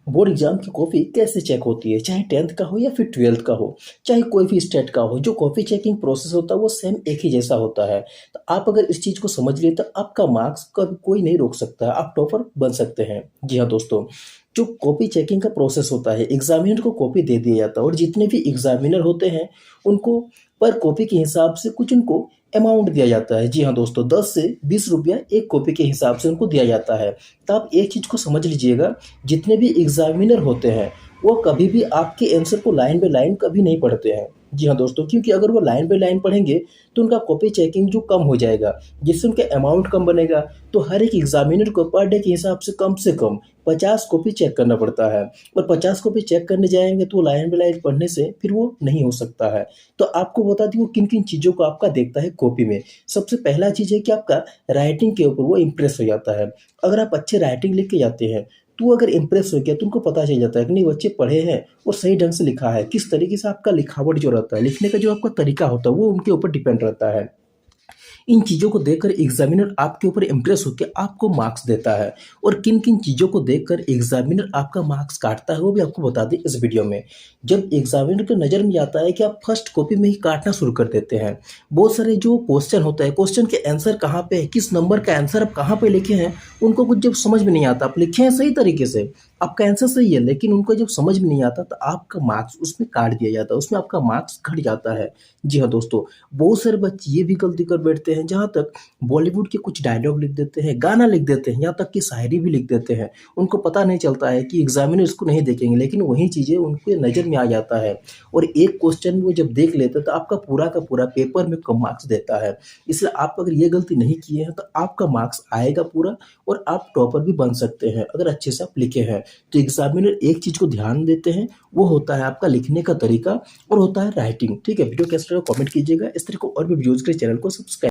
Board exam की copy कैसे check होती है, चाहे 10th का हो या फिर 12th का हो, चाहे कोई भी स्टेट का हो, जो कॉपी चेकिंग प्रोसेस होता है वो सेम एक ही जैसा होता है। तो आप अगर इस चीज़ को समझ लिए तो आपका मार्क्स कभी कोई नहीं रोक सकता है, आप टॉपर बन सकते हैं। जी हाँ दोस्तों, जो कॉपी चेकिंग का प्रोसेस होता है, एग्जामिनर को कॉपी दे दिया जाता है और जितने भी एग्जामिनर होते हैं उनको पर कॉपी के हिसाब से कुछ उनको अमाउंट दिया जाता है। जी हाँ दोस्तों, 10 से 20 रुपया एक कॉपी के हिसाब से उनको दिया जाता है। तो आप एक चीज़ को समझ लीजिएगा, जितने भी एग्जामिनर होते हैं वो कभी भी आपके आंसर को लाइन बाय लाइन कभी नहीं पढ़ते हैं। जी हाँ दोस्तों, क्योंकि अगर वो लाइन बाय लाइन पढ़ेंगे तो उनका कॉपी चेकिंग जो कम हो जाएगा, जिससे उनका अमाउंट कम बनेगा। तो हर एक एग्जामिनर को पर डे के हिसाब से कम 50 कॉपी चेक करना पड़ता है, और 50 कॉपी चेक करने जाएंगे तो लाइन बाय लाइन पढ़ने से फिर वो नहीं हो सकता है। तो आपको बता दूं वो किन किन चीज़ों को आपका देखता है कॉपी में। सबसे पहला चीज़ है कि आपका राइटिंग के ऊपर वो इम्प्रेस हो जाता है। अगर आप अच्छे राइटिंग लिख के जाते हैं तो अगर इम्प्रेस हो गया तो उनको पता चल जाता है कि नहीं बच्चे पढ़े हैं और सही ढंग से लिखा है। किस तरीके से आपका लिखावट जो रहता है, लिखने का जो आपका तरीका होता है वो उनके ऊपर डिपेंड रहता है। इन चीज़ों को देखकर एग्जामिनर आपके ऊपर इम्प्रेस होकर आपको मार्क्स देता है। और किन किन चीज़ों को देखकर एग्जामिनर आपका मार्क्स काटता है वो भी आपको बता दें इस वीडियो में। जब एग्जामिनर के नज़र में आता है कि आप फर्स्ट कॉपी में ही काटना शुरू कर देते हैं, बहुत सारे जो क्वेश्चन होता है, क्वेश्चन के आंसर कहाँ पे है, किस नंबर का आंसर आप कहाँ पे लिखे हैं, उनको कुछ जब समझ में नहीं आता, आप लिखे हैं सही तरीके से, आपका आंसर सही है, लेकिन उनको जब समझ में नहीं आता तो आपका मार्क्स उसमें काट दिया जाता है, उसमें आपका मार्क्स घट जाता है। जी हाँ दोस्तों, बहुत सारे बच्चे ये भी गलती कर बैठते हैं, जहाँ तक बॉलीवुड के कुछ डायलॉग लिख देते हैं, गाना लिख देते हैं, यहाँ तक कि शायरी भी लिख देते हैं। उनको पता नहीं चलता है कि एग्जामिनर इसको नहीं देखेंगे, लेकिन वही चीज़ें उनके नज़र में आ जाता है और एक क्वेश्चन वो जब देख लेते हैं तो आपका पूरा का पूरा पेपर में कम मार्क्स देता है। इसलिए आप अगर ये गलती नहीं किए हैं तो आपका मार्क्स आएगा पूरा, और आप टॉपर भी बन सकते हैं अगर अच्छे से आप लिखे हैं। तो एग्जामिनर एक चीज़ को ध्यान देते हैं, वो होता है आपका लिखने का तरीका और होता है राइटिंग। ठीक है, वीडियो कैसे लगा कमेंट कीजिएगा। इस तरह को और भी वीडियोज़ के लिए चैनल को सब्सक्राइब